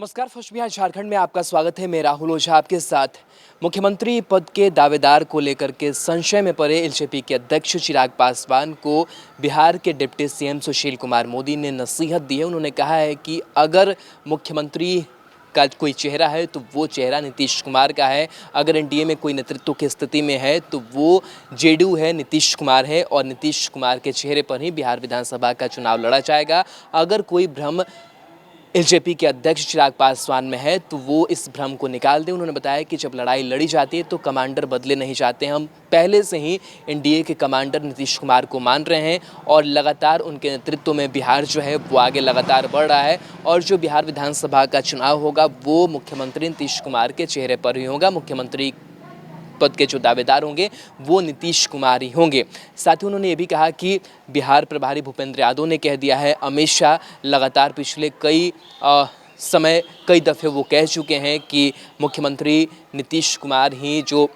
नमस्कार, फर्स्ट बिहार झारखंड में आपका स्वागत है। मैं राहुल ओझा आपके साथ। मुख्यमंत्री पद के दावेदार को लेकर के संशय में पड़े एलजेपी के अध्यक्ष चिराग पासवान को बिहार के डिप्टी सीएम सुशील कुमार मोदी ने नसीहत दी है। उन्होंने कहा है कि अगर मुख्यमंत्री का कोई चेहरा है तो वो चेहरा नीतीश कुमार का है। अगर एनडीए में कोई नेतृत्व की स्थिति में है तो वो जेडीयू है, नीतीश कुमार है और नीतीश कुमार के चेहरे पर ही बिहार विधानसभा का चुनाव लड़ा जाएगा। अगर कोई भ्रम एलजेपी के अध्यक्ष चिराग पासवान में है तो वो इस भ्रम को निकाल दें। उन्होंने बताया कि जब लड़ाई लड़ी जाती है तो कमांडर बदले नहीं जाते। हम पहले से ही एनडीए के कमांडर नीतीश कुमार को मान रहे हैं और लगातार उनके नेतृत्व में बिहार जो है वो आगे लगातार बढ़ रहा है और जो बिहार विधानसभा का चुनाव होगा वो मुख्यमंत्री नीतीश कुमार के चेहरे पर ही होगा। मुख्यमंत्री पद के जो दावेदार होंगे वो नीतीश कुमार ही होंगे। साथ ही उन्होंने ये भी कहा कि बिहार प्रभारी भूपेंद्र यादव ने कह दिया है, अमित शाह लगातार पिछले कई दफ़े वो कह चुके हैं कि मुख्यमंत्री नीतीश कुमार ही जो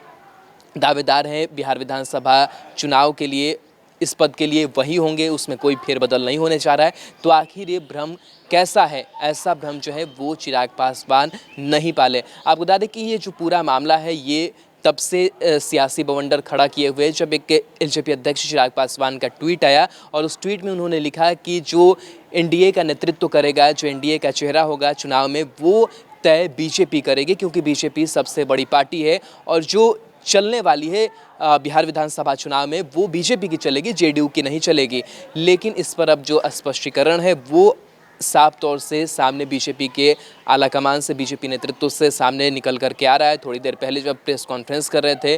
दावेदार हैं बिहार विधानसभा चुनाव के लिए, इस पद के लिए वही होंगे, उसमें कोई फेरबदल नहीं होने जा रहा है। तो आखिर ये भ्रम कैसा है? ऐसा भ्रम जो है वो चिराग पासवान नहीं पाले। आपको बता दें कि ये जो पूरा मामला है ये तब से सियासी बवंडर खड़ा किए हुए जब एक एलजेपी अध्यक्ष चिराग पासवान का ट्वीट आया और उस ट्वीट में उन्होंने लिखा कि जो एनडीए का नेतृत्व करेगा, जो एनडीए का चेहरा होगा चुनाव में, वो तय बीजेपी करेगी क्योंकि बीजेपी सबसे बड़ी पार्टी है और जो चलने वाली है बिहार विधानसभा चुनाव में वो बीजेपी की चलेगी, जेडीयू की नहीं चलेगी। लेकिन इस पर अब जो स्पष्टीकरण है वो साफ तौर से सामने बीजेपी के आलाकमान से, बीजेपी नेतृत्व से सामने निकल कर के आ रहा है। थोड़ी देर पहले जब प्रेस कॉन्फ्रेंस कर रहे थे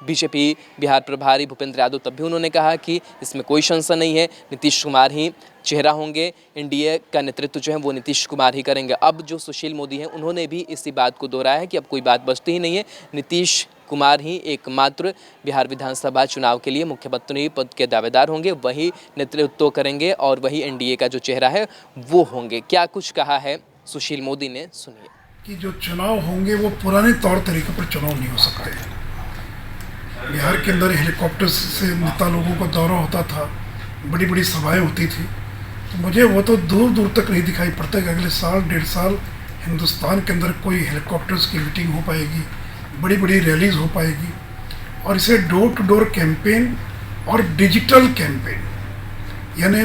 बीजेपी बिहार प्रभारी भूपेंद्र यादव, तब भी उन्होंने कहा कि इसमें कोई संशय नहीं है, नीतीश कुमार ही चेहरा होंगे, एनडीए का नेतृत्व जो है वो नीतीश कुमार ही करेंगे। अब जो सुशील मोदी हैं उन्होंने भी इसी बात को दोहराया है कि अब कोई बात बचती ही नहीं है, नीतीश कुमार ही एकमात्र बिहार विधानसभा चुनाव के लिए मुख्यमंत्री पद के दावेदार होंगे, वही नेतृत्व करेंगे और वही एनडीए का जो चेहरा है वो होंगे। क्या कुछ कहा है सुशील मोदी ने, सुनिए। कि जो चुनाव होंगे वो पुराने तौर तरीके पर चुनाव नहीं हो सकते। बिहार के अंदर हेलीकॉप्टर से नेता लोगों का दौरा होता था, बड़ी बड़ी सभाएं होती थी, तो मुझे वो तो दूर दूर तक नहीं दिखाई पड़ता कि अगले साल 1.5 साल हिंदुस्तान के अंदर कोई हेलीकॉप्टर्स की मीटिंग हो पाएगी, बड़ी बड़ी रैलीज हो पाएगी। और इसे डोर टू डोर कैंपेन और डिजिटल कैंपेन, यानी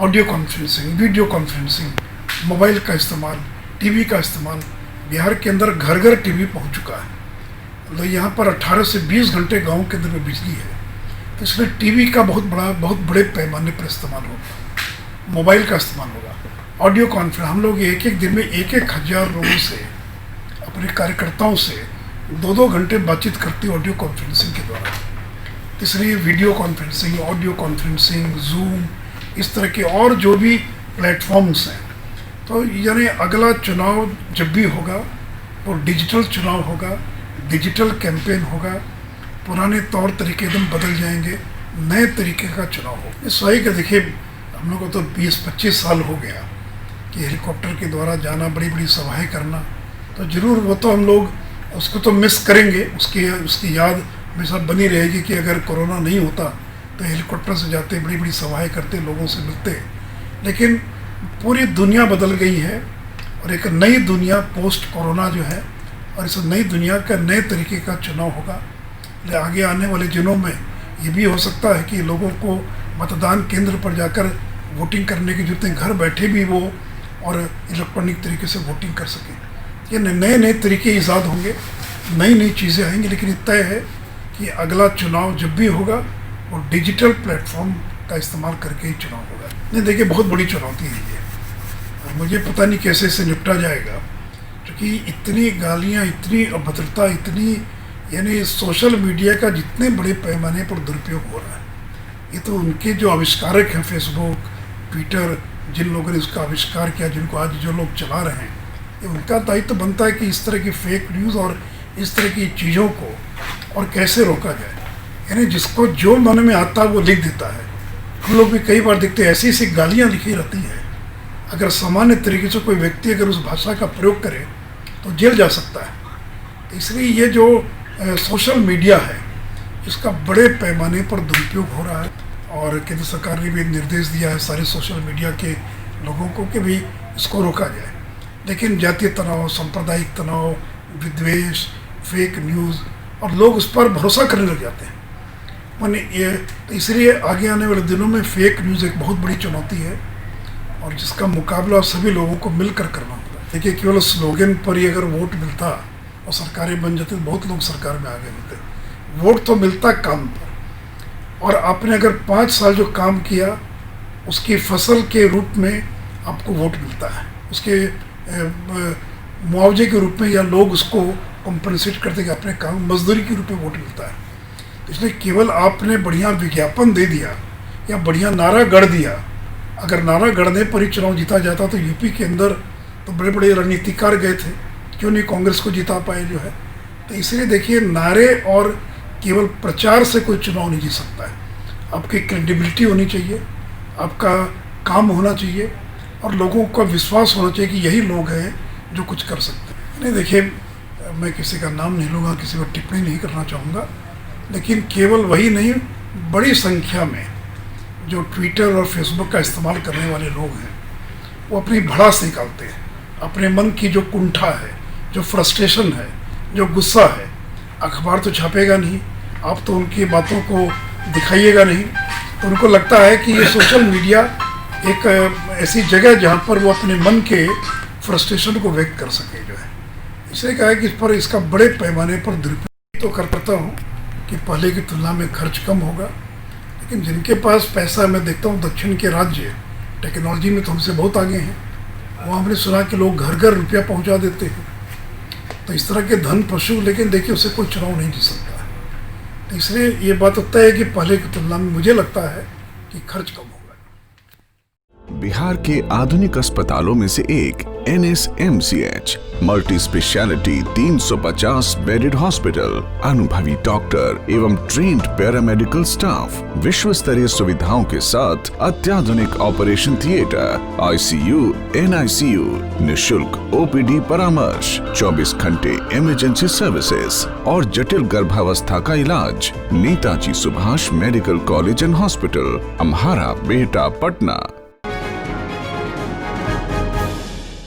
audio conferencing, video conferencing, mobile का इस्तेमाल, टीवी का इस्तेमाल, बिहार के अंदर घर घर टीवी पहुंच चुका है। तो यहाँ पर 18 से 20 घंटे गांव के अंदर में बिजली है, तो इसमें टीवी का बहुत बड़े पैमाने पर इस्तेमाल होगा, मोबाइल का इस्तेमाल होगा, ऑडियो कॉन्फ्रेंस। हम लोग एक दिन में 1,000 लोगों से, अपने कार्यकर्ताओं से 2-2 घंटे बातचीत करती ऑडियो कॉन्फ्रेंसिंग के द्वारा। इसलिए video conferencing, audio conferencing, zoom, इस तरह के और जो भी प्लेटफॉर्म्स हैं, तो यानी अगला चुनाव जब भी होगा वो डिजिटल चुनाव होगा, डिजिटल कैंपेन होगा, पुराने तौर तरीके एकदम बदल जाएंगे, नए तरीके का चुनाव होगा। इस वही का देखिए, हम लोग को तो 20-25 साल हो गया कि हेलीकॉप्टर के द्वारा जाना, बड़ी बड़ी सभाएं करना, तो ज़रूर वो तो हम लोग उसको तो मिस करेंगे, उसकी याद हमेशा बनी रहेगी कि अगर कोरोना नहीं होता तो हेलीकॉप्टर से जाते, बड़ी बड़ी सभाएं करते, लोगों से मिलते। लेकिन पूरी दुनिया बदल गई है और एक नई दुनिया पोस्ट कोरोना जो है, और इस नई दुनिया का नए तरीके का चुनाव होगा। आगे आने वाले दिनों में ये भी हो सकता है कि लोगों को मतदान केंद्र पर जाकर वोटिंग करने की जरूरत है, घर बैठे भी वो और इलेक्ट्रॉनिक तरीके से वोटिंग कर सकें। ये नए नए तरीके ईजाद होंगे, नई नई चीज़ें आएंगी। लेकिन तय है कि अगला चुनाव जब भी होगा वो डिजिटल प्लेटफॉर्म का इस्तेमाल करके ही चुनाव होगा। नहीं, देखिए, बहुत बड़ी चुनौती है ये, और मुझे पता नहीं कैसे इसे निपटा जाएगा, क्योंकि इतनी गालियाँ, इतनी अभद्रता, इतनी, यानी सोशल मीडिया का जितने बड़े पैमाने पर दुरुपयोग हो रहा है, ये तो उनके जो आविष्कारक हैं, फेसबुक, ट्विटर, जिन लोगों ने उसका आविष्कार किया, जिनको आज जो लोग चला रहे हैं, ये उनका दायित्व बनता है कि इस तरह की फेक न्यूज़ और इस तरह की चीज़ों को और कैसे रोका जाए। यानी जिसको जो मन में आता है वो लिख देता है। हम लोग भी कई बार देखते हैं ऐसी ऐसी गालियाँ लिखी रहती हैं, अगर सामान्य तरीके से कोई व्यक्ति अगर उस भाषा का प्रयोग करे तो जेल जा सकता है। इसलिए ये जो सोशल मीडिया है, इसका बड़े पैमाने पर दुरुपयोग हो रहा है और केंद्र सरकार ने भी निर्देश दिया है सारे सोशल मीडिया के लोगों को कि भी इसको रोका जाए। लेकिन जातीय तनाव, सांप्रदायिक तनाव, विद्वेष, फेक न्यूज़, और लोग उस पर भरोसा करने लग जाते हैं। माने ये तो इसलिए आगे आने वाले दिनों में फेक न्यूज़ एक बहुत बड़ी चुनौती है और जिसका मुकाबला सभी लोगों को मिलकर करना होता है। देखिए, केवल स्लोगन पर ही अगर वोट मिलता और सरकारें बन जाती तो बहुत लोग सरकार में आगे होते। वोट तो मिलता काम पर, और आपने अगर 5 साल जो काम किया उसकी फसल के रूप में आपको वोट मिलता है, उसके मुआवजे के रूप में, या लोग उसको कॉम्पनसेट करते कि अपने काम मजदूरी के रूप में वोट मिलता है। इसलिए केवल आपने बढ़िया विज्ञापन दे दिया या बढ़िया नारा गढ़ दिया, अगर नारा गढ़ने पर ही चुनाव जीता जाता तो यूपी के अंदर तो बड़े बड़े रणनीतिकार गए थे, क्यों नहीं कांग्रेस को जिता पाए जो है। तो इसलिए देखिए, नारे और केवल प्रचार से कोई चुनाव नहीं जीत सकता है। आपकी क्रेडिबिलिटी होनी चाहिए, आपका काम होना चाहिए और लोगों का विश्वास होना चाहिए कि यही लोग हैं जो कुछ कर सकते हैं। नहीं, देखिए, मैं किसी का नाम नहीं लूँगा, किसी पर टिप्पणी नहीं करना चाहूँगा, लेकिन केवल वही नहीं, बड़ी संख्या में जो ट्विटर और फेसबुक का इस्तेमाल करने वाले लोग हैं वो अपनी भड़ास निकालते हैं, अपने मन की जो कुंठा है, जो फ्रस्ट्रेशन है, जो गुस्सा है। अखबार तो छापेगा नहीं, आप तो उनकी बातों को दिखाइएगा नहीं, तो उनको लगता है कि ये सोशल मीडिया एक ऐसी जगह जहाँ पर वो अपने मन के फ्रस्ट्रेशन को व्यक्त कर सके जो है। इसलिए कहा है कि इस पर इसका बड़े पैमाने पर दुरुपयोग तो करता हूँ कि पहले की तुलना में खर्च कम होगा, लेकिन जिनके पास पैसा, मैं देखता हूँ दक्षिण के राज्य टेक्नोलॉजी में तो हमसे बहुत आगे हैं, वहाँ हमने सुना कि लोग घर घर रुपया पहुँचा देते हैं। तो इस तरह के धन पशु, लेकिन देखिए उससे कोई चुनाव नहीं जीत सकता है। तो इसलिए ये बात होता है कि पहले की तुलना में मुझे लगता है कि खर्च कम होगा। बिहार के आधुनिक अस्पतालों में से एक NSMCH multi speciality 350 bedded hospital, अनुभवी डॉक्टर एवं ट्रेन्ड पैरामेडिकल स्टाफ, विश्व स्तरीय सुविधाओं के साथ अत्याधुनिक ऑपरेशन थिएटर, ICU, NICU, निशुल्क OPD परामर्श, 24 घंटे इमरजेंसी सर्विसेज और जटिल गर्भावस्था का इलाज। Netaji Subhash medical college and hospital, Amhara, Bihta, Patna.